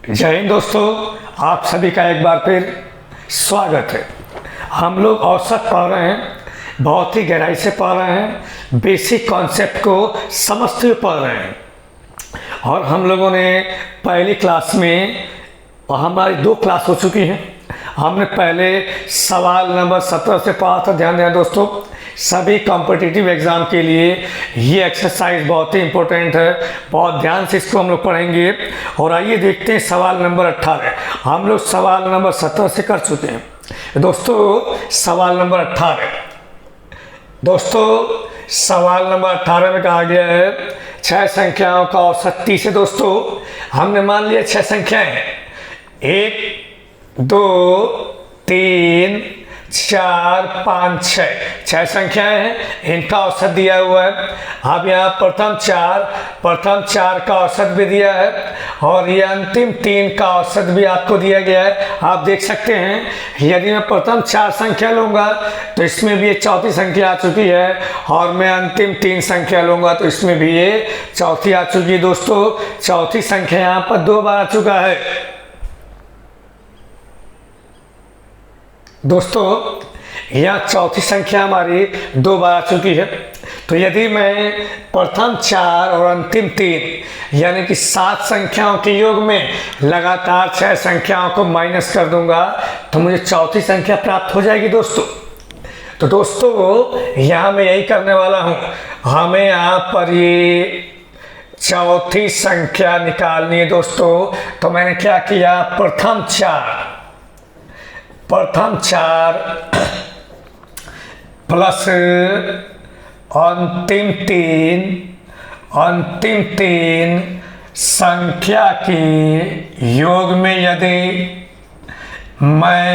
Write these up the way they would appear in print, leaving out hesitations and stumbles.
जय हिंद दोस्तों, आप सभी का एक बार फिर स्वागत है। हम लोग औसत पढ़ रहे हैं, बहुत ही गहराई से पढ़ रहे हैं, बेसिक कॉन्सेप्ट को समझते हुए पढ़ रहे हैं। और हम लोगों ने पहली क्लास में, और हमारी 2 क्लास हो चुकी हैं, हमने पहले सवाल नंबर 17 से पढ़ा था। ध्यान दें दोस्तों, सभी कॉम्पिटिटिव एग्ज़ाम के लिए ये एक्सरसाइज बहुत ही इम्पोर्टेंट है, बहुत ध्यान से इसको हम लोग पढ़ेंगे। और आइए देखते हैं सवाल नंबर 18। हम लोग सवाल नंबर 17 से कर चुके हैं दोस्तों। सवाल नंबर 18 दोस्तों, सवाल नंबर 18 में कहा गया है 6 संख्याओं का औसत 30 है। दोस्तों हमने मान लिया 6 संख्याएं हैं, 1 2 3 4 5 6 संख्याएं हैं, इनका औसत दिया हुआ है। अब यहाँ प्रथम चार का औसत भी दिया है और ये अंतिम 3 का औसत भी आपको दिया गया है। आप देख सकते हैं, यदि मैं प्रथम 4 संख्या लूँगा तो इसमें भी ये चौथी संख्या आ चुकी है, और मैं अंतिम 3 संख्या लूँगा तो इसमें भी ये चौथी आ चुकी है। दोस्तों चौथी संख्या यहाँ पर 2 बार आ चुका है। दोस्तों यहाँ चौथी संख्या हमारी 2 बार आ चुकी है। तो यदि मैं प्रथम 4 और अंतिम 3 यानी कि 7 संख्याओं के योग में लगातार 6 संख्याओं को माइनस कर दूंगा तो मुझे चौथी संख्या प्राप्त हो जाएगी। तो दोस्तों यहाँ मैं यही करने वाला हूँ। हमें यहाँ पर ये चौथी संख्या निकालनी है दोस्तों। तो मैंने क्या किया, प्रथम 4 प्लस अंतिम 3 संख्या के योग में यदि मैं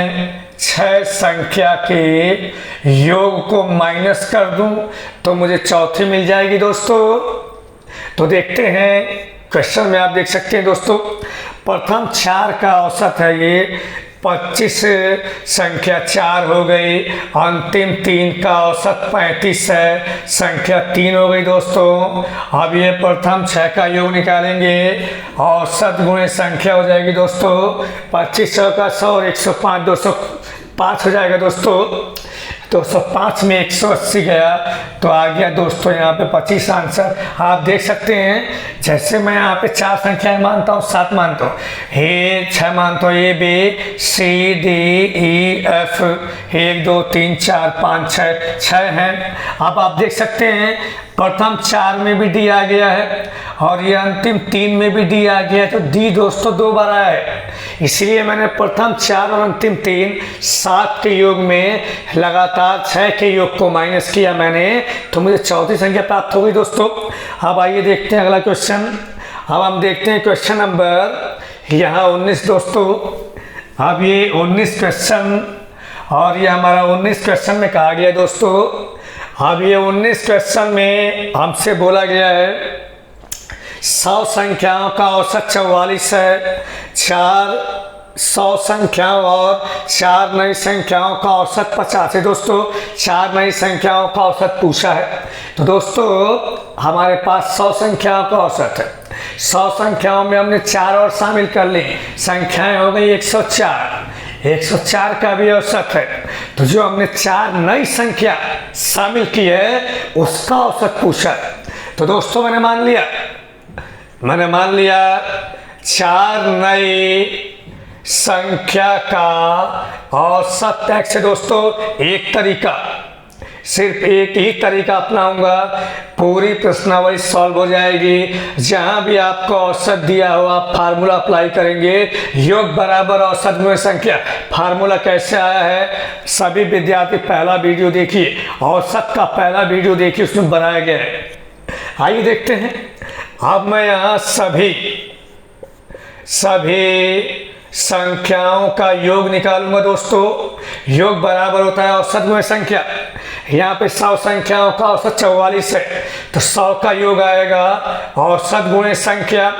6 संख्या के योग को माइनस कर दूं तो मुझे चौथी मिल जाएगी। दोस्तों तो देखते हैं, क्वेश्चन में आप देख सकते हैं दोस्तों, प्रथम 4 का औसत है ये 25 संख्या 4 हो गई, अंतिम 3 का औसत 35 है, संख्या 3 हो गई। दोस्तों अब ये प्रथम 6 का योग निकालेंगे, औसत गुणे संख्या हो जाएगी दोस्तों 2500 का 100 और 105 205 हो जाएगा। दोस्तों 205 में 180 गया तो आ गया दोस्तों यहाँ पे 25 आंसर। आप देख सकते हैं, जैसे मैं यहाँ पे 4 संख्याएं मानता हूँ, 7 मानता हूँ, 6 मानता हूँ, A B C D E F 1 2 3 4 5 6 हैं। अब आप देख सकते हैं प्रथम 4 में भी डी आ गया है और ये अंतिम 3 में भी डी आ गया है। तो डी दोस्तों 2 बार आया है, इसलिए मैंने प्रथम 4 और अंतिम 3 7 के योग में लगातार 6 के योग को माइनस किया मैंने, तो मुझे चौथी संख्या प्राप्त हो गई। दोस्तों अब आइए देखते हैं अगला क्वेश्चन। अब हम देखते हैं क्वेश्चन नंबर यहाँ 19 दोस्तों। अब ये 19 क्वेश्चन, और ये हमारा 19 क्वेश्चन में कहा गया दोस्तों। अब ये 19 क्वेश्चन में हमसे बोला गया है 100 संख्याओं का औसत 44 है, 100 संख्याओं और 4 नई संख्याओं का औसत 50 है। दोस्तों 4 नई संख्याओं का औसत पूछा है। तो दोस्तों हमारे पास 100 संख्याओं का औसत है, 100 संख्याओं में हमने 4 और शामिल कर ली, संख्याएं हो गई 104 का भी औसत है। तो जो हमने 4 नई संख्या शामिल की है उसका औसत पूछा है। तो दोस्तों मैंने मान लिया 4 नई संख्या का औसत x है। दोस्तों एक तरीका, सिर्फ एक ही तरीका अपनाऊंगा, पूरी प्रश्नावली सॉल्व हो जाएगी। जहां भी आपको औसत दिया हो आप फार्मूला अप्लाई करेंगे, योग बराबर औसत गुणे संख्या। फार्मूला कैसे आया है, सभी विद्यार्थी पहला वीडियो देखिए, औसत का पहला वीडियो देखिए, उसमें बनाया गया है। आइए देखते हैं। अब मैं यहाँ सभी संख्याओं का योग निकालूंगा। दोस्तों योग बराबर होता है औसत गुणे संख्या, यहाँ पे 100 संख्याओं का औसत 44 है, तो 100 का योग आएगा औसत गुणे संख्या।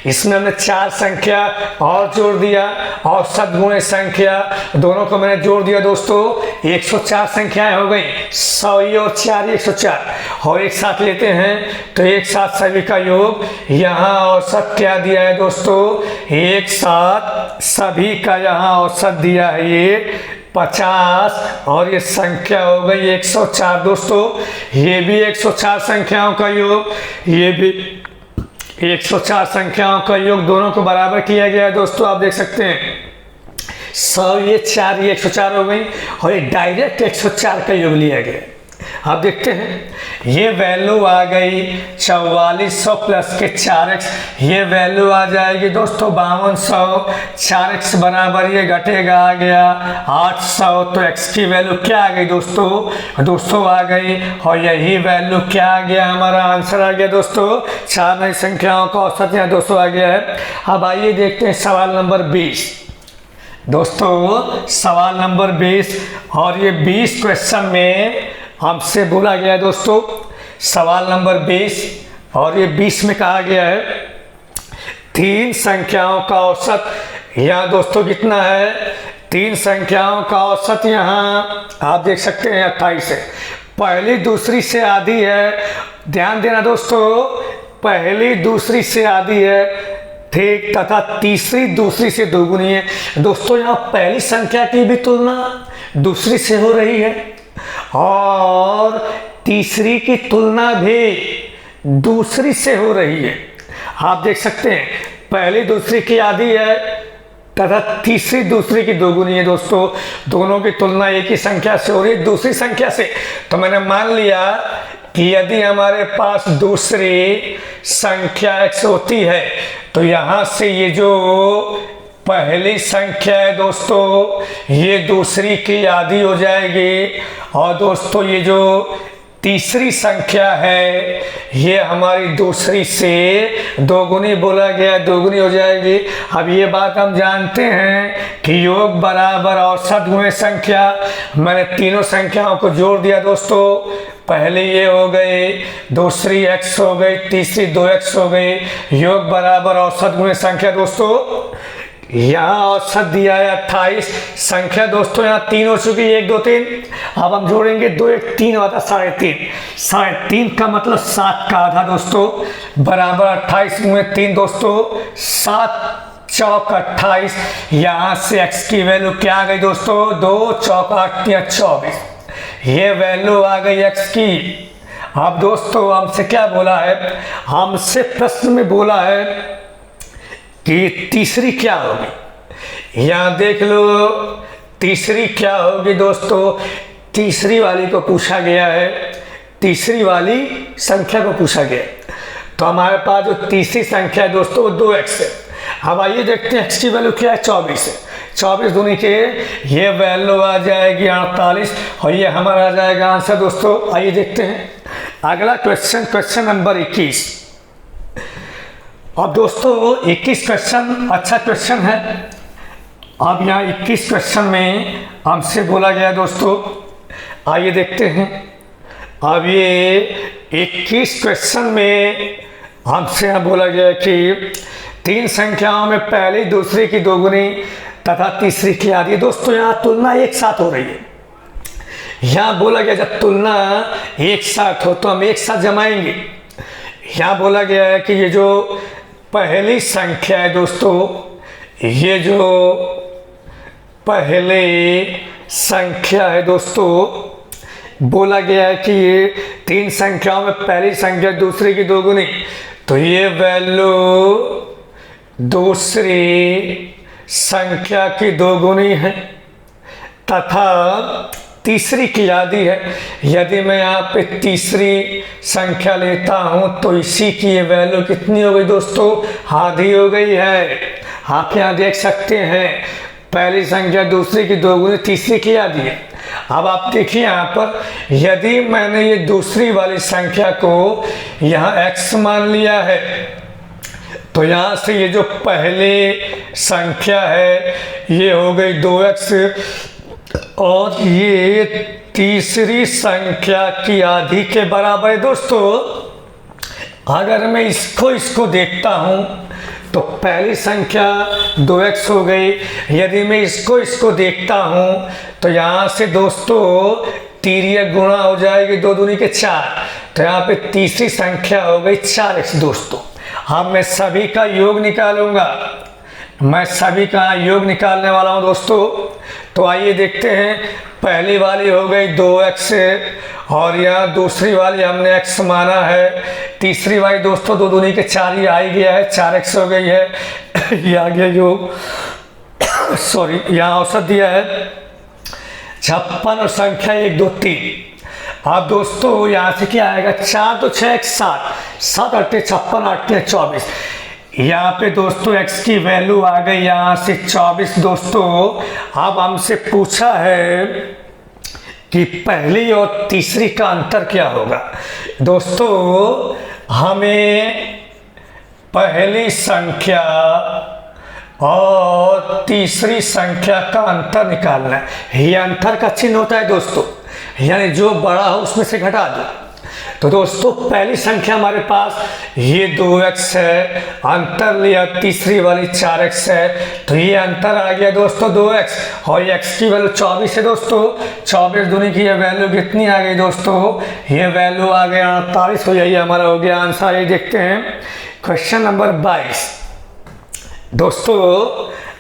इसमें हमने 4 संख्या और जोड़ दिया, औसत गुणे संख्या, दोनों को मैंने जोड़ दिया दोस्तों, 104 संख्याएं हो गई। 100 और 4 104, और एक साथ लेते हैं तो एक साथ सभी का योग। यहाँ औसत क्या दिया है दोस्तों, एक साथ सभी का यहाँ औसत दिया है ये 50, और ये संख्या हो गई 104 दोस्तों। ये भी 104 संख्याओं का योग, ये भी 104 संख्याओं का योग, दोनों को बराबर किया गया है दोस्तों। आप देख सकते हैं 100 ये 4 ये 104 हो गई, और ये डायरेक्ट 104 का योग लिया गया। आप देखते हैं ये वैल्यू आ गई 4400 प्लस के 4x, ये वैल्यू आ जाएगी दोस्तों 5200, 4x बराबर ये घटेगा आ गया 800, तो x की वैल्यू क्या आ गई दोस्तों आ गई, और यही वैल्यू क्या आ गया, हमारा आंसर आ गया दोस्तों। 4 नई संख्याओं का औसत यहाँ दोस्तों आ गया है। अब आइए देखते हैं सवाल नंबर 20 दोस्तों, सवाल नंबर 20, और ये 20 क्वेश्चन में हमसे बोला गया है दोस्तों, सवाल नंबर 20, और ये 20 में कहा गया है 3 संख्याओं का औसत यहाँ दोस्तों कितना है, 3 संख्याओं का औसत यहाँ आप देख सकते हैं 28 है। पहली दूसरी से आधी है, ध्यान देना दोस्तों, पहली दूसरी से आधी है ठीक, तथा तीसरी दूसरी से दोगुनी है दोस्तों। यहाँ पहली संख्या की भी तुलना दूसरी से हो रही है, और तीसरी की तुलना भी दूसरी से हो रही है। आप देख सकते हैं पहली दूसरी की आधी है तथा तीसरी दूसरी की दोगुनी है दोस्तों। दोनों की तुलना एक ही संख्या से हो रही है दूसरी संख्या से। तो मैंने मान लिया कि यदि हमारे पास दूसरी संख्या x होती है, तो यहाँ से ये जो पहली संख्या है दोस्तों, ये दूसरी की आधी हो जाएगी, और दोस्तों ये जो तीसरी संख्या है ये हमारी दूसरी से दोगुनी बोला गया, दोगुनी हो जाएगी। अब ये बात हम जानते हैं कि योग बराबर औसत गुणे संख्या। मैंने तीनों संख्याओं को जोड़ दिया दोस्तों, पहले ये हो गई, दूसरी x हो गई, तीसरी 2x हो गई, योग बराबर औसत गुणे संख्या दोस्तों। यहाँ औसत दिया है 28, संख्या दोस्तों यहाँ 3 हो चुकी है, 1 2 3। अब हम जोड़ेंगे 2 1 3 होता 3.5, 3.5 का मतलब 7 का आधा दोस्तों, बराबर 28 गुणे 3 दोस्तों, 7 चौक 28। यहाँ से x की वैल्यू क्या आ गई दोस्तों, 2 चौक 8 24, ये वैल्यू आ गई x की। अब दोस्तों हमसे क्या बोला है, हमसे प्रश्न में बोला है कि तीसरी क्या होगी। यहाँ देख लो तीसरी क्या होगी दोस्तों, तीसरी वाली को पूछा गया है, तीसरी वाली संख्या को पूछा गया। तो हमारे पास जो तीसरी संख्या है दोस्तों वो 2x है। अब आइए देखते हैं x की वैल्यू क्या है, 24 है। 24 दूनी के ये वैल्यू आ जाएगी 48, और ये हमारा आ जाएगा आंसर दोस्तों। आइए देखते हैं अगला क्वेश्चन, क्वेश्चन नंबर 21। अब दोस्तों 21 क्वेश्चन अच्छा क्वेश्चन है। अब यहाँ 21 क्वेश्चन में हमसे बोला गया दोस्तों, आइए देखते हैं। अब ये 21 क्वेश्चन में हमसे यहाँ बोला गया कि 3 संख्याओं में पहली दूसरी की दोगुनी तथा तीसरी की आधी। दोस्तों यहाँ तुलना एक साथ हो रही है। यहाँ बोला गया जब तुलना एक साथ हो तो हम एक साथ जमाएंगे। यहाँ बोला गया है कि ये जो पहली संख्या है दोस्तों, ये जो पहली संख्या है दोस्तों, बोला गया है कि ये 3 संख्याओं में पहली संख्या दूसरी की दोगुनी, तो ये वैल्यू दूसरी संख्या की दोगुनी है तथा तीसरी की आधी है। यदि मैं यहाँ पे तीसरी संख्या लेता हूँ तो इसी की ये वैल्यू कितनी हो गई दोस्तों, आधी हो गई है। आप यहाँ देख सकते हैं पहली संख्या दूसरी की दोगुनी तीसरी की आधी है। अब आप देखिए यहाँ पर, यदि मैंने ये दूसरी वाली संख्या को यहाँ x मान लिया है, तो यहाँ से ये जो पहली संख्या है ये हो गई 2x, और ये तीसरी संख्या की आधी के बराबर है दोस्तों। अगर मैं इसको देखता हूं तो पहली संख्या 2x हो गई। यदि मैं इसको देखता हूं तो यहाँ से दोस्तों तिर्यक गुणा हो जाएगी, 2 दूनी के 4, तो यहाँ पे तीसरी संख्या हो गई 4x दोस्तों। अब मैं सभी का योग निकालूंगा, मैं सभी का योग निकालने वाला हूं दोस्तों। तो आइए देखते हैं, पहली वाली हो गई 2x और यहाँ दूसरी वाली हमने x माना है। तीसरी वाली दोस्तों 2 दूनी के 4, ये आ ही गया है, 4x हो गई है। ये आ गया योग, सॉरी, यहाँ औसत दिया है 56 और संख्या 1 2 3। अब दोस्तों यहाँ से क्या आएगा, 4 2 6 1 7, 7 8 56, 8 24। यहाँ पे दोस्तों x की वैल्यू आ गई यहाँ से 24 दोस्तों। अब हमसे पूछा है कि पहली और तीसरी का अंतर क्या होगा। दोस्तों हमें पहली संख्या और तीसरी संख्या का अंतर निकालना है। ये अंतर का चिन्ह होता है दोस्तों, यानी जो बड़ा हो उसमें से घटा दो। तो दोस्तों पहली संख्या हमारे पास ये 2x है, अंतर लिया तीसरी वाली 4x है, तो ये अंतर आ गया दोस्तों 2x। और ये x की वैल्यू 24 है दोस्तों। 24 दूनी की ये वैल्यू कितनी आ गई दोस्तों, ये वैल्यू आ गया 48 हो जाइए, हमारा हो गया आंसर। ये देखते हैं क्वेश्चन नंबर 22 दोस्तों।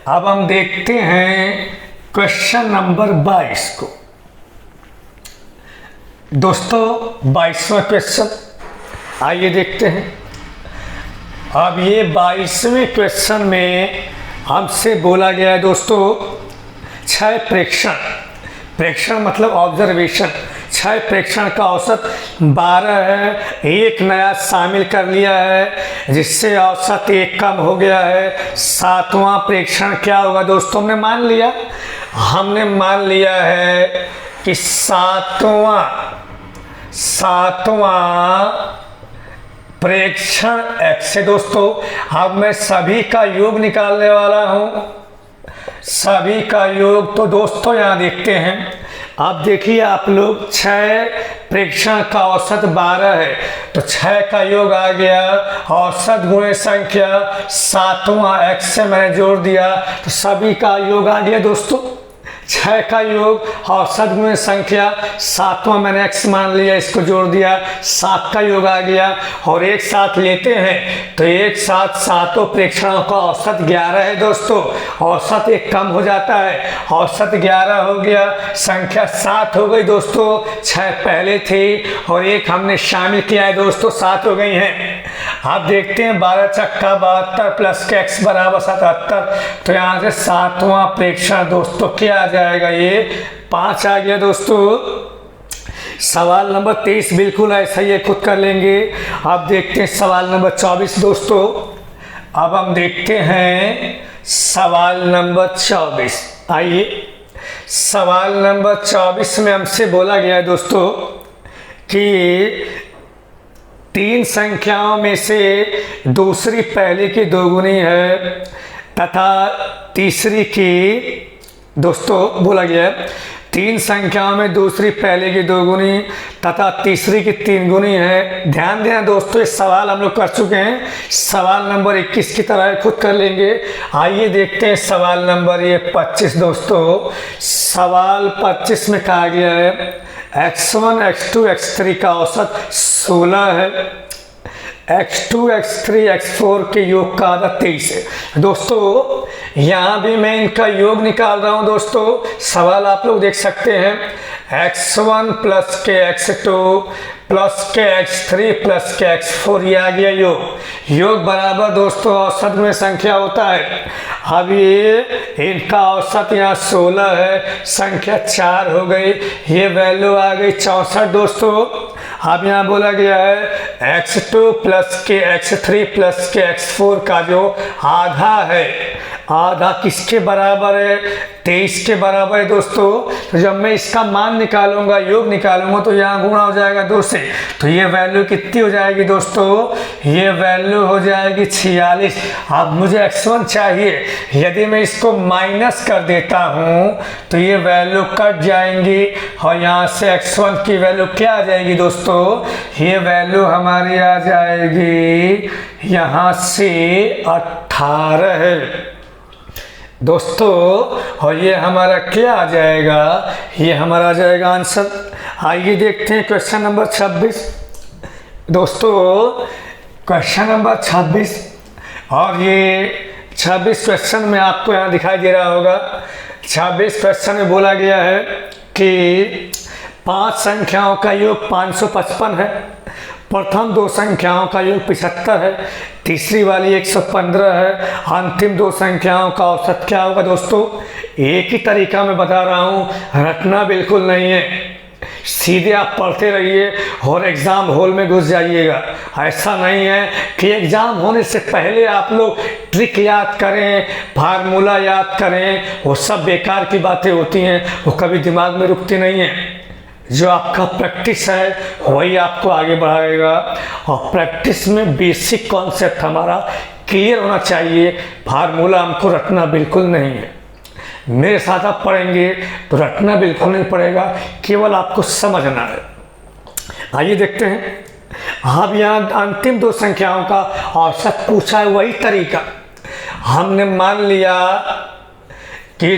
अब हम देखते हैं क्वेश्चन नंबर 22 को दोस्तों। 22वां क्वेश्चन, आइए देखते हैं। अब ये 22वें क्वेश्चन में हमसे बोला गया है दोस्तों 6 प्रेक्षण, प्रेक्षण मतलब ऑब्जर्वेशन, 6 प्रेक्षण का औसत 12 है। एक नया शामिल कर लिया है जिससे औसत 1 कम हो गया है। 7वां प्रेक्षण क्या होगा दोस्तों, हमने मान लिया है कि सातवां प्रेक्षण x है दोस्तों। अब मैं सभी का योग निकालने वाला हूं, सभी का योग। तो दोस्तों यहां देखते हैं, अब देखिए आप लोग, 6 प्रेक्षण का औसत 12 है, तो 6 का योग आ गया औसत गुणे संख्या, 7वां x से मैंने जोड़ दिया तो सभी का योग आ गया दोस्तों। 6 का योग औसत गुणे संख्या, 7वां मैंने x मान लिया, इसको जोड़ दिया, 7 का योग आ गया। और एक साथ लेते हैं तो एक साथ सातों प्रेक्षणों का औसत 11 है दोस्तों। औसत 1 कम हो जाता है, औसत 11 हो गया, संख्या 7 हो गई दोस्तों। 6 पहले थे और 1 हमने शामिल किया है दोस्तों, 7 हो गई हैं। आप देखते हैं 12 चक्का 72 प्लस के x बराबर 77, तो यहाँ से 7वां प्रेक्षण दोस्तों क्या आ जाएगा, ये 5 आ गया दोस्तों। सवाल नंबर 23 बिल्कुल ऐसा ही है, खुद कर लेंगे। अब देखते हैं सवाल नंबर 24 दोस्तों। अब हम देखते हैं सवाल नंबर 24। आइए, सवाल नंबर 24 में हमसे बोला गया है दोस्तों कि 3 संख्याओं में से दूसरी पहले की दोगुनी है तथा तीसरी की, दोस्तों बोला गया है 3 संख्याओं में दूसरी पहले की दोगुनी तथा तीसरी की 3 गुनी है। ध्यान देना दोस्तों, ये सवाल हम लोग कर चुके हैं। सवाल नंबर 21 की तरह खुद कर लेंगे। आइए देखते हैं सवाल नंबर 25 दोस्तों। सवाल 25 में कहा गया है x1 x2 x3 का औसत 16 है, x2 x3 x4 के योग का आधा 23 है। दोस्तों यहाँ भी मैं इनका योग निकाल रहा हूँ दोस्तों। सवाल आप लोग देख सकते हैं, x1 प्लस के x2 प्लस के x3 प्लस के x4, ये आ गया योग बराबर दोस्तों औसत में संख्या होता है। अब ये इनका औसत यहाँ 16 है, संख्या 4 हो गई, ये वैल्यू आ गई 64 दोस्तों। अब यहाँ बोला गया है x2 प्लस के x3 प्लस के x4 का जो आधा है, आधा किसके बराबर है, 23 के बराबर है दोस्तों। तो जब मैं इसका मान निकालूंगा, योग निकालूंगा, तो यहाँ गुणा हो जाएगा 2 से, तो ये वैल्यू कितनी हो जाएगी दोस्तों, ये वैल्यू हो जाएगी 46। अब मुझे x1 चाहिए, यदि मैं इसको माइनस कर देता हूँ तो ये वैल्यू कट जाएंगी और यहाँ से x1 की वैल्यू क्या आ जाएगी दोस्तों, ये वैल्यू हमारी आ जाएगी यहाँ से 18 है दोस्तों। और ये हमारा क्या आ जाएगा, ये हमारा आ जाएगा आंसर। आइए देखते हैं क्वेश्चन नंबर 26 दोस्तों। क्वेश्चन नंबर 26, और ये 26 क्वेश्चन में आपको यहाँ दिखाई दे रहा होगा। 26 क्वेश्चन में बोला गया है कि 5 संख्याओं का योग 555 है, प्रथम 2 संख्याओं का योग 75 है, तीसरी वाली 115 है, अंतिम 2 संख्याओं का औसत क्या होगा दोस्तों। एक ही तरीका मैं बता रहा हूँ, रटना बिल्कुल नहीं है, सीधे आप पढ़ते रहिए और एग्ज़ाम हॉल में घुस जाइएगा। ऐसा नहीं है कि एग्ज़ाम होने से पहले आप लोग ट्रिक याद करें, फार्मूला याद करें, वो सब बेकार की बातें होती हैं, वो कभी दिमाग में रुकती नहीं है। जो आपका प्रैक्टिस है वही आपको आगे बढ़ाएगा, और प्रैक्टिस में बेसिक कॉन्सेप्ट हमारा क्लियर होना चाहिए। फार्मूला हमको रटना बिल्कुल नहीं है। मेरे साथ आप पढ़ेंगे तो रटना बिल्कुल नहीं पड़ेगा, केवल आपको समझना है। आइए देखते हैं। अब यहाँ अंतिम 2 संख्याओं का औसत पूछा है, वही तरीका हमने मान लिया कि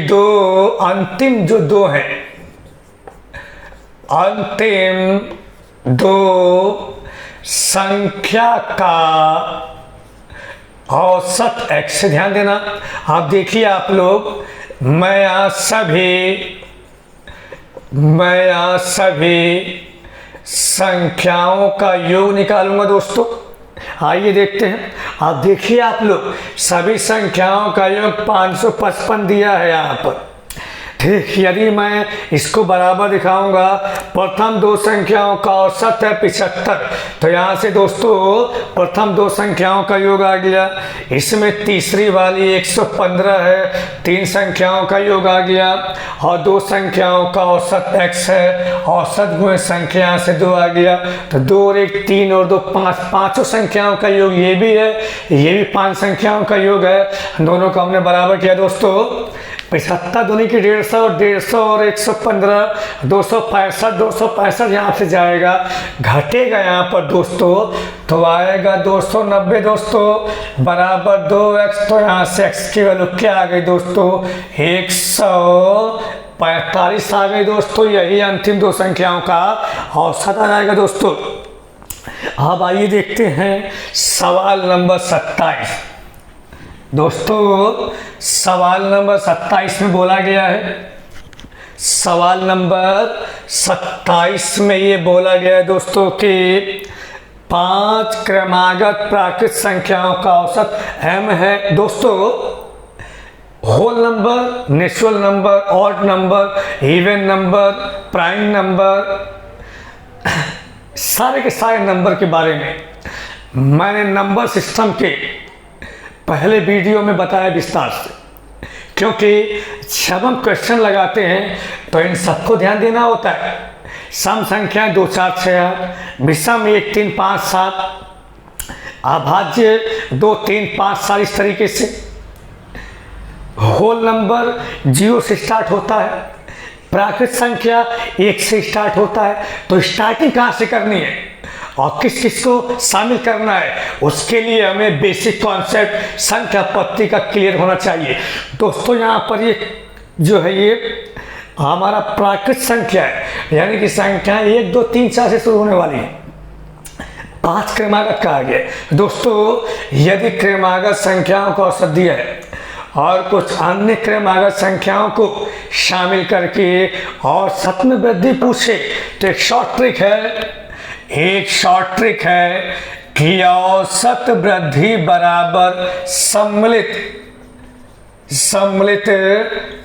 अंतिम जो 2 हैं, अंतिम 2 संख्या का औसत x। ध्यान देना, आप देखिए आप लोग, मैं यहाँ सभी संख्याओं का योग निकालूंगा दोस्तों। आइए देखते हैं। आप देखिए आप लोग, सभी संख्याओं का योग 555 दिया है यहाँ पर। ठीक, यदि मैं इसको बराबर दिखाऊंगा, प्रथम 2 संख्याओं का औसत है 75, तो यहाँ से दोस्तों प्रथम 2 संख्याओं का योग आ गया, इसमें तीसरी वाली 115 है, 3 संख्याओं का योग आ गया, और 2 संख्याओं का औसत x है, औसत गुणे संख्या से 2 आ गया, तो 2 और 1 3 और 2 5, 5 संख्याओं का योग ये भी है, ये भी 5 संख्याओं का योग है। दोनों को हमने बराबर किया दोस्तों। 75 दूनी की 150 और 150 और 115, 265, 265 यहाँ से जाएगा, घटेगा यहाँ पर दोस्तों, तो आएगा 290 दोस्तों, बराबर 2x। तो यहाँ से x की वैल्यू क्या आ गई दोस्तों, 145 आ गई दोस्तों। यही अंतिम 2 संख्याओं का औसत आ जाएगा दोस्तों। अब आइए देखते हैं सवाल नंबर 27 दोस्तों। सवाल नंबर 27 में बोला गया है, सवाल नंबर 27 में ये बोला गया है दोस्तों कि 5 क्रमागत प्राकृत संख्याओं का औसत m है दोस्तों। Whole number, natural number, odd number, even number, prime number, सारे के सारे नंबर के बारे में मैंने नंबर सिस्टम के पहले वीडियो में बताया विस्तार से, क्योंकि जब हम क्वेश्चन लगाते हैं तो इन सबको ध्यान देना होता है। सम संख्याएं 2 4 6 8, विषम 1 3 5 7, अभाज्य 2 3 5 7, इस तरीके से। होल नंबर 0 से स्टार्ट होता है, प्राकृत संख्या 1 से स्टार्ट होता है। तो स्टार्टिंग कहाँ से करनी है और किस किस को शामिल करना है, उसके लिए हमें बेसिक कॉन्सेप्ट संख्या पत्ती का क्लियर होना चाहिए दोस्तों। यहाँ पर ये जो है ये हमारा प्राकृत संख्या है, यानी कि संख्या 1 2 3 4 से शुरू होने वाली है। 5 क्रमागत कहा गया दोस्तों। यदि क्रमागत संख्याओं का औसत दिया है और कुछ अन्य क्रमागत संख्याओं को शामिल करके औसत में वृद्धि पूछे, तो एक शॉर्ट ट्रिक है कि औसत वृद्धि बराबर सम्मिलित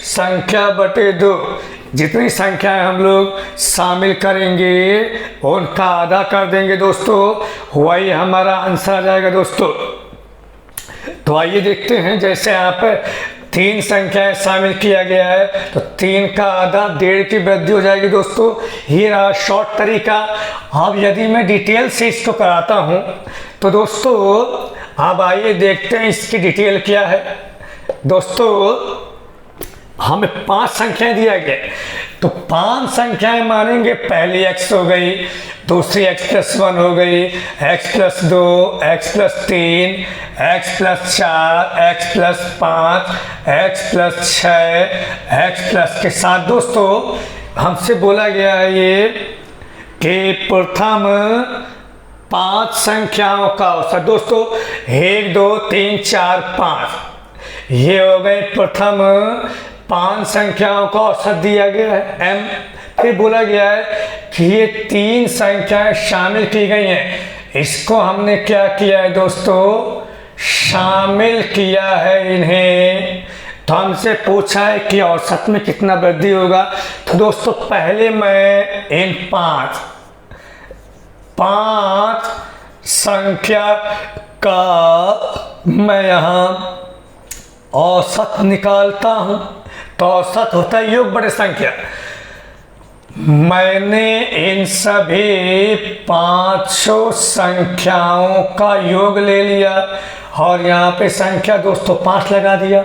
संख्या बटे 2। जितनी संख्याएं हम लोग शामिल करेंगे उनका आधा कर देंगे दोस्तों, वही हमारा आंसर आ जाएगा दोस्तों। तो आइए देखते हैं, जैसे यहाँ पे तीन संख्याएं शामिल किया गया है तो 3 का आधा 1.5 की वृद्धि हो जाएगी दोस्तों। ये रहा शॉर्ट तरीका। अब यदि मैं डिटेल से इसको कराता हूं तो दोस्तों अब आइए देखते हैं इसकी डिटेल क्या है। दोस्तों हमें 5 संख्याएं दिया गया तो 5 संख्याएं मानेंगे। पहली x हो गई, दूसरी x+1 हो गई, x+2, x+3, x+4, x+5, x+6, x+ के साथ दोस्तों हमसे बोला गया है ये कि प्रथम 5 संख्याओं का औसत। दोस्तों 1 2 3 4 5 ये हो गए प्रथम 5 संख्याओं का औसत दिया गया है m। फिर बोला गया है कि ये 3 संख्याएं शामिल की गई हैं। इसको हमने क्या किया है दोस्तों, शामिल किया है इन्हें। तो हमसे पूछा है कि औसत में कितना वृद्धि होगा। तो दोस्तों पहले मैं इन 5 संख्या का मैं यहाँ औसत निकालता हूँ। तो औसत होता है योग बड़े संख्या। मैंने इन सभी 5 संख्याओं का योग ले लिया और यहाँ पे संख्या दोस्तों 5 लगा दिया।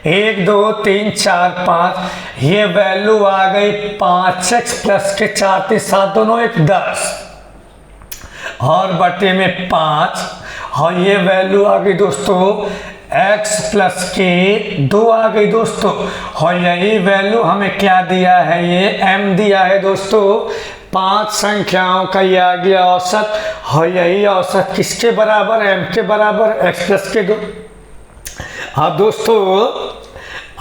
1 2 3 4 5 ये वैल्यू आ गई 5x प्लस के 4 3 7 दोनों 1 10 और बटे में 5 और ये वैल्यू आ गई दोस्तों x प्लस के 2 आ गई दोस्तों। और यही वैल्यू हमें क्या दिया है, ये m दिया है दोस्तों। 5 संख्याओं का ये आ गया औसत और यही औसत किसके बराबर, m के बराबर, x प्लस के 2। अब दोस्तों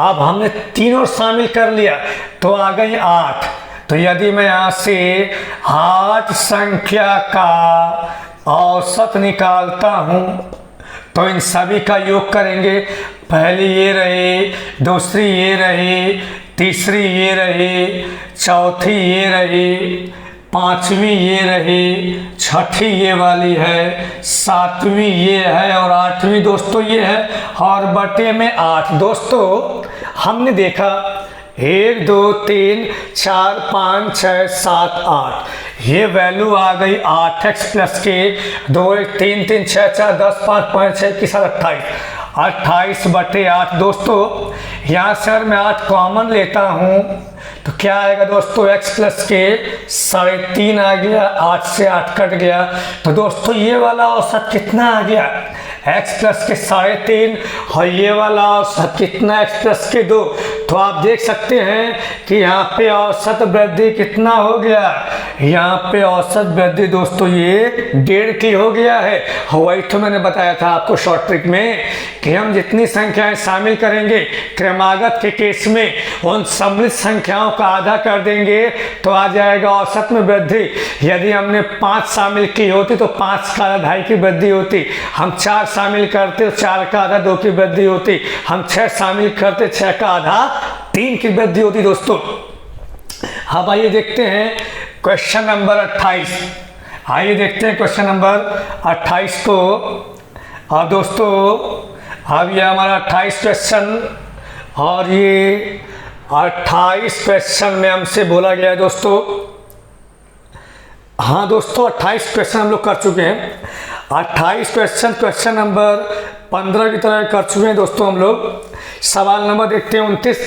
अब हमने तीनों शामिल कर लिया तो आ गई 8। तो यदि मैं यहाँ से 8 संख्या का औसत निकालता हूँ तो इन सभी का योग करेंगे। पहली ये रही, दूसरी ये रही, तीसरी ये रही, चौथी ये रही, 5वीं ये रही, छठी ये वाली है, 7वीं ये है और 8वीं दोस्तों ये है और बटे में 8। दोस्तों हमने देखा 1 2 3 4 5 6 7 8 ये वैल्यू आ गई 8x प्लस के 2 1 3 3 6 4 10 5 5 6 की 28 बटे 8। दोस्तों यहाँ से अगर मैं 8 कॉमन लेता हूँ तो क्या आएगा दोस्तों, x प्लस के 3.5 आ गया, 8 से 8 कट गया। तो दोस्तों ये वाला औसत कितना आ गया, x प्लस के 3.5 और ये वाला औसत कितना, x प्लस के 2। तो आप देख सकते हैं कि यहाँ पे औसत वृद्धि कितना हो गया, यहाँ पे औसत वृद्धि दोस्तों ये 1.5 की हो गया है। वही तो मैंने बताया था आपको शॉर्ट ट्रिक में कि हम जितनी संख्याएं शामिल करेंगे क्रमागत के केस में उन सम्मिलित संख्याओं का आधा कर देंगे तो आ जाएगा औसत में वृद्धि। यदि हमने 5 शामिल की होती तो 5 का आधा 2.5 की वृद्धि होती, हम 4 शामिल करते तो 4 का आधा 2 की वृद्धि होती, हम 6 शामिल करते 6 का आधा 3 की वृद्धि होती। दोस्तों अब आइए देखते हैं क्वेश्चन नंबर 28। आइए देखते हैं क्वेश्चन नंबर 28 को। और दोस्तों अब ये हमारा 28 क्वेश्चन और ये 28 क्वेश्चन में हमसे बोला गया है दोस्तों, हाँ दोस्तों 28 क्वेश्चन हम लोग कर चुके हैं। 28 क्वेश्चन नंबर 15 की तरह कर चुके हैं दोस्तों हम लोग। सवाल नंबर देखते हैं 29।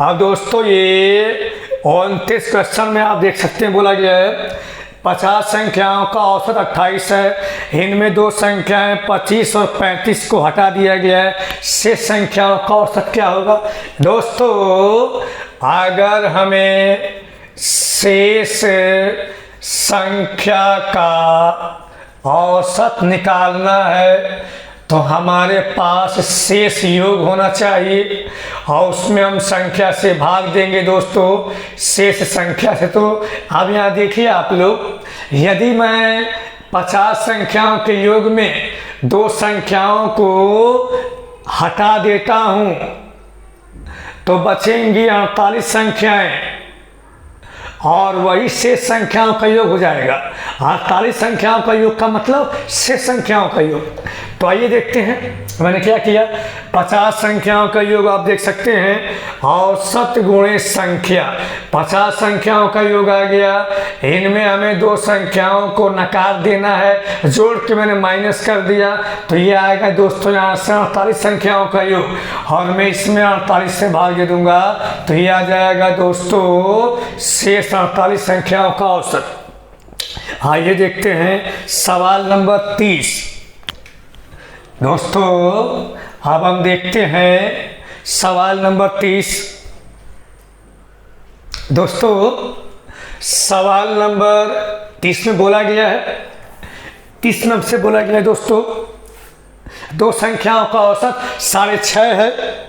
अब दोस्तों ये 29 क्वेश्चन में आप देख सकते हैं बोला गया है 50 संख्याओं का औसत 28 है, इनमें 2 संख्याएं 25 और 35 को हटा दिया गया है, शेष संख्याओं का औसत क्या होगा। दोस्तों अगर हमें शेष संख्या का औसत निकालना है तो हमारे पास शेष योग होना चाहिए और उसमें हम संख्या से भाग देंगे दोस्तों, शेष संख्या से। तो अब यहाँ देखिए आप लोग, यदि मैं 50 संख्याओं के योग में 2 संख्याओं को हटा देता हूँ तो बचेंगी 48 संख्याएं और वही शेष संख्याओं का योग हो जाएगा। 48 संख्याओं का योग का मतलब शेष संख्याओं का योग। तो आइए देखते हैं मैंने क्या किया। 50 संख्याओं का योग आप देख सकते हैं, औसत गुणे संख्या 50 संख्याओं का योग आ गया। इनमें हमें दो संख्याओं को नकार देना है, जोड़ के मैंने माइनस कर दिया, तो ये आएगा दोस्तों यहाँ से 48 संख्याओं का योग, और मैं इसमें 48 से भाग दे दूंगा तो ये आ जाएगा दोस्तों शेष 48 संख्याओं का औसत। आइए देखते हैं सवाल नंबर 30। दोस्तों अब हम देखते हैं सवाल नंबर 30। दोस्तों सवाल नंबर 30 में बोला गया है, 30 नंबर से बोला गया है दोस्तों, दो संख्याओं का औसत 6.5 है,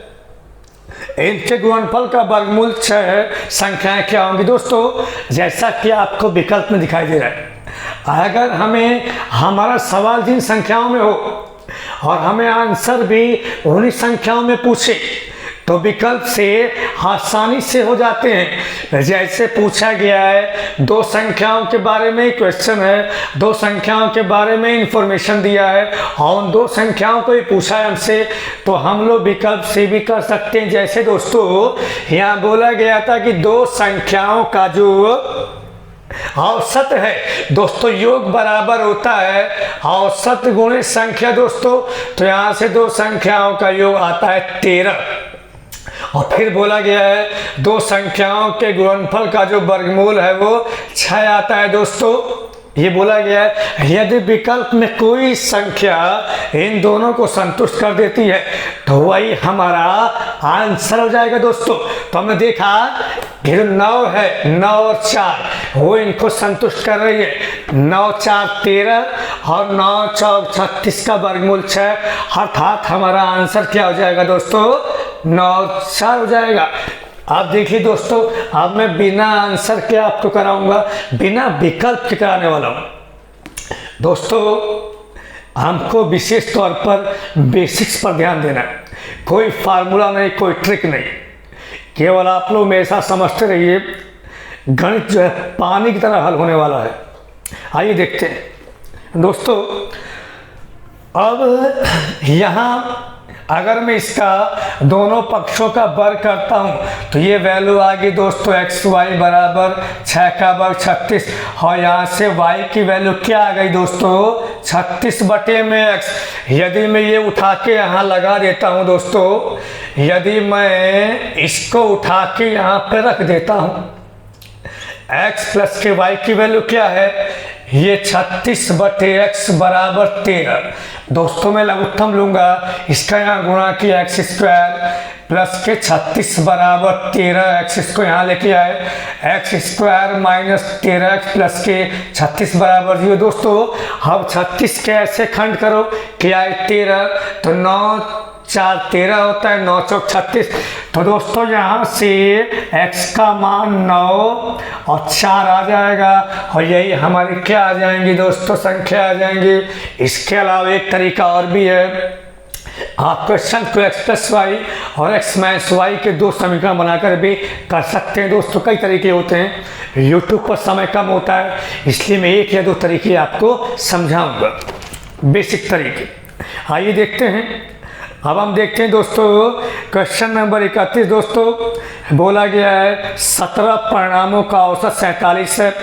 इनके गुणनफल का वर्गमूल 6 है, संख्याएं क्या होंगी दोस्तों, जैसा कि आपको विकल्प में दिखाई दे रहा है। अगर हमें हमारा सवाल जिन संख्याओं में हो और हमें आंसर भी उन्हीं संख्याओं में पूछे तो विकल्प से आसानी से हो जाते हैं। जैसे पूछा गया है दो संख्याओं के बारे में क्वेश्चन है, दो संख्याओं के बारे में इंफॉर्मेशन दिया है और उन दो संख्याओं को ही पूछा है हमसे, तो हम लोग विकल्प से भी कर सकते हैं। जैसे दोस्तों यहाँ बोला गया था कि दो संख्याओं का जो औसत है दोस्तों योग बराबर होता है औसत गुणे संख्या दोस्तों, तो यहाँ से दो संख्याओं का योग आता है 13। और फिर बोला गया है दो संख्याओं के गुणनफल का जो वर्गमूल है वो 6 आता है दोस्तों। ये बोला गया है यदि विकल्प में कोई संख्या इन दोनों को संतुष्ट कर देती है तो वही हमारा आंसर हो जाएगा दोस्तों। तो हमने देखा कि 9 है, 9 और 4 वो इनको संतुष्ट कर रही है, 9 4 13 और 9 4 36 का वर्गमूल 6, अर्थात हमारा आंसर क्या हो जाएगा दोस्तों 9 4 हो जाएगा। आप देखिए दोस्तों अब मैं बिना आंसर के आपको कराऊंगा, बिना विकल्प के कराने वाला हूं। दोस्तों हमको विशेष तौर पर बेसिक्स पर ध्यान देना है, कोई फार्मूला नहीं, कोई ट्रिक नहीं, केवल आप लोग मेरे साथ समझते रहिए। गणित जो है पानी की तरह हल होने वाला है। आइए देखते हैं दोस्तों। अब यहाँ अगर मैं इसका दोनों पक्षों का वर्ग करता हूं तो ये वैल्यू आ गई दोस्तों एक्स वाई बराबर 6 का वर्ग 36, और यहाँ से y की वैल्यू क्या आ गई दोस्तों 36 बटे में x। यदि मैं ये उठा के यहाँ लगा देता हूँ दोस्तों, यदि मैं इसको उठा के यहाँ पे रख देता हूँ, x प्लस के y की वैल्यू क्या है, ये 36 बटे x बराबर 13। दोस्तों मैं लघुत्तम लूंगा, इसका यहाँ गुणा किया x स्क्वायर प्लस के 36 बराबर 13, x इसको यहाँ लेके आए, x square minus 13x plus के 36 बराबर 0। दोस्तों अब 36 के ऐसे खंड करो कि आए 13, तो 9 4 13 होता है, 9 चौक 36। तो दोस्तों यहाँ से x का मान 9 और 4 आ जाएगा, और यही हमारी क्या आ जाएंगी दोस्तों संख्या आ जाएंगी। इसके अलावा एक तरीका और भी है, आप क्वेश्चन को x प्लस वाई और x माइनस वाई के दो समीकरण बनाकर भी कर सकते हैं दोस्तों। कई तरीके होते हैं, यूट्यूब पर समय कम होता है इसलिए मैं एक या दो तरीके आपको समझाऊंगा, बेसिक तरीके। आइए देखते हैं। अब हम देखते हैं दोस्तों क्वेश्चन नंबर 31। दोस्तों बोला गया है 17 परिणामों का औसत 47 है,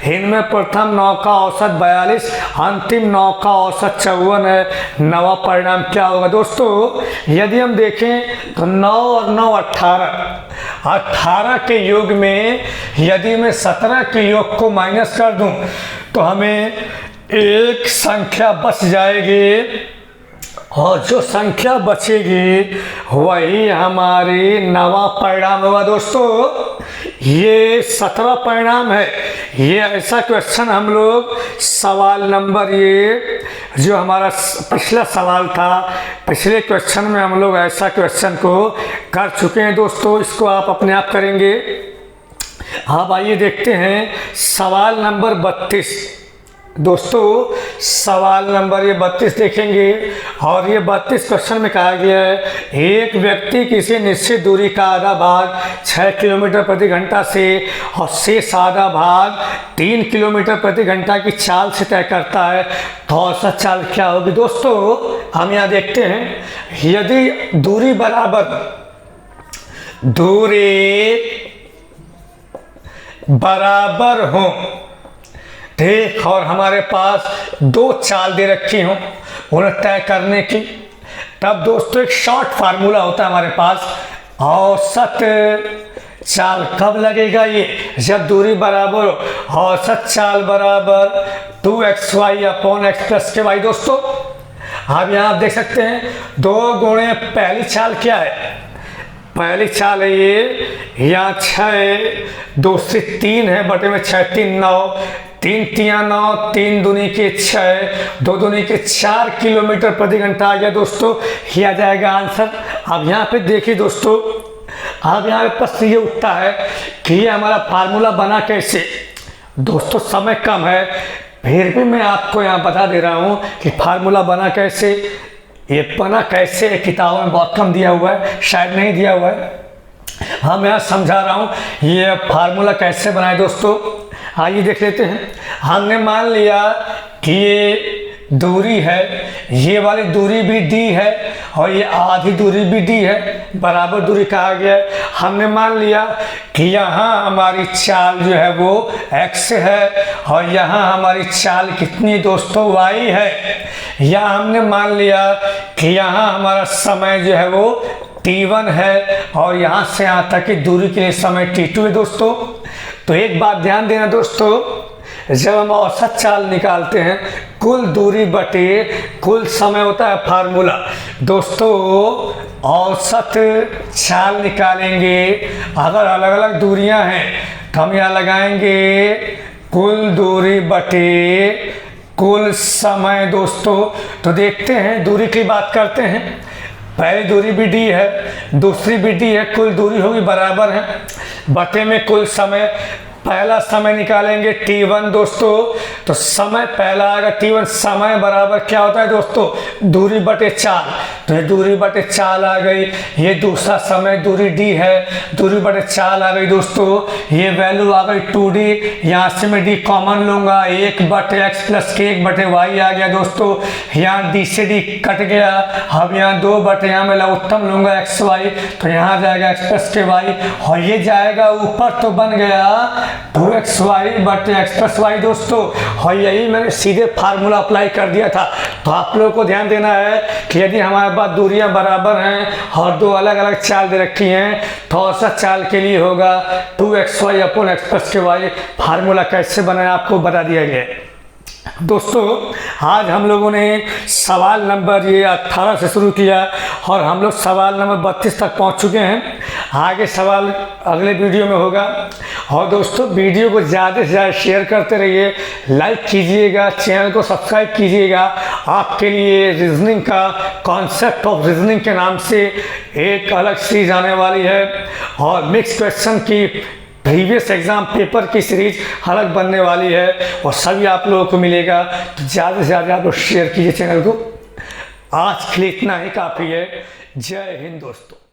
इनमें प्रथम 9 का औसत 42, अंतिम 9 का औसत 54 है। नवा परिणाम क्या होगा दोस्तों, यदि हम देखें तो 9 और 9 18 के योग में यदि मैं 17 के योग को माइनस कर दूं तो हमें एक संख्या बच जाएगी, और जो संख्या बचेगी वही हमारी नवा परिणाम होगा। दोस्तों ये 17 परिणाम है, ये ऐसा क्वेश्चन हम लोग सवाल नंबर ये जो हमारा पिछला सवाल था, पिछले क्वेश्चन में हम लोग ऐसा क्वेश्चन को कर चुके हैं दोस्तों। इसको आप अपने आप करेंगे। अब आइए देखते हैं सवाल नंबर 32। दोस्तों सवाल नंबर ये 32 देखेंगे और ये 32 क्वेश्चन में कहा गया है एक व्यक्ति किसी निश्चित दूरी का आधा भाग 6 किलोमीटर प्रति घंटा से और शेष आधा भाग 3 किलोमीटर प्रति घंटा की चाल से तय करता है तो औसत चाल क्या होगी। दोस्तों हम यहाँ देखते हैं यदि दूरी बराबर हो ठीक और हमारे पास दो चाल दे रखी हों उन्हें तय करने की, तब दोस्तों एक शॉर्ट फार्मूला होता है हमारे पास। औसत चाल कब लगेगा? ये जब दूरी बराबर हो। औसत चाल बराबर 2xy अपॉन x प्लस के वाई। दोस्तों आप यहाँ देख सकते हैं 2 गुणे पहली चाल क्या है? पहली चाल है ये, यहाँ 6 2 से 3 है बटे में 6 3 9 3 3 9 3 दूनी के 6 2 दूनी के 4 किलोमीटर प्रति घंटा आ गया। दोस्तों ये आ जाएगा आंसर। अब यहाँ पे देखिए दोस्तों, अब यहाँ पे प्रश्न ये उठता है कि ये हमारा फार्मूला बना कैसे। दोस्तों समय कम है फिर भी मैं आपको यहाँ बता दे रहा हूँ कि फार्मूला बना कैसे। ये बना कैसे किताबों में बहुत कम दिया हुआ है, शायद नहीं दिया हुआ है। हम यहाँ समझा रहा हूँ ये फार्मूला कैसे बनाए। दोस्तों आइए देख लेते हैं। हमने मान लिया कि ये दूरी है, ये वाली दूरी भी d है और ये आधी दूरी भी d है, बराबर दूरी कहा गया है। हमने मान लिया कि यहाँ हमारी चाल जो है वो x है और यहाँ हमारी चाल कितनी दोस्तों y है। या हमने मान लिया कि यहाँ हमारा समय जो है वो t1 है और यहाँ से यहाँ तक की दूरी के लिए समय t2 है। दोस्तों तो एक बात ध्यान देना दोस्तों, जब हम औसत चाल निकालते हैं कुल दूरी बटे कुल समय होता है फार्मूला। दोस्तों औसत चाल निकालेंगे अगर अलग अलग दूरियां हैं तो हम यहाँ लगाएंगे कुल दूरी बटे कुल समय। दोस्तों तो देखते हैं दूरी की बात करते हैं। पहली दूरी भी d है, दूसरी भी d है, कुल दूरी होगी बराबर है बटे में कुल समय। पहला समय निकालेंगे t1 दोस्तों, तो समय पहला आएगा t1, समय बराबर क्या होता है दोस्तों दूरी बटे चाल, तो ये दूरी बटे चाल आ गई। ये दूसरा समय दूरी d है, दूरी बटे चाल आ गई। दोस्तों ये वैल्यू आ गई 2d, यहाँ से मैं d कॉमन लूँगा 1 बटे x प्लस के 1 बटे y आ गया। दोस्तों यहाँ d से d कट गया, अब यहाँ 2 बटे यहाँ मैं लघुत्तम लूँगा xy, तो यहाँ जाएगा x प्लस के y और ये जाएगा ऊपर तो बन गया 2xy बटे x प्लस वाई। दोस्तों और यही मैंने सीधे फार्मूला अप्लाई कर दिया था। तो आप लोगों को ध्यान देना है कि यदि हमारे पास दूरियां बराबर हैं और दो अलग अलग चाल दे रखी हैं तो औसत चाल के लिए होगा 2xy अपॉन x प्लस के वाई। फार्मूला कैसे बनाया आपको बता दिया गया है। दोस्तों आज हम लोगों ने सवाल नंबर ये 18 से शुरू किया और हम लोग सवाल नंबर 32 तक पहुंच चुके हैं। आगे सवाल अगले वीडियो में होगा। और दोस्तों वीडियो को ज़्यादा से ज़्यादा शेयर करते रहिए, लाइक कीजिएगा, चैनल को सब्सक्राइब कीजिएगा। आपके लिए रीजनिंग का कॉन्सेप्ट ऑफ रीजनिंग के नाम से एक अलग सीरीज आने वाली है और मिक्स क्वेश्चन की प्रीवियस एग्जाम पेपर की सीरीज अलग बनने वाली है और सभी आप लोगों को मिलेगा। तो ज़्यादा से ज़्यादा आप लोग शेयर कीजिए चैनल को। आज के लिए इतना ही काफ़ी है। जय हिंद दोस्तों।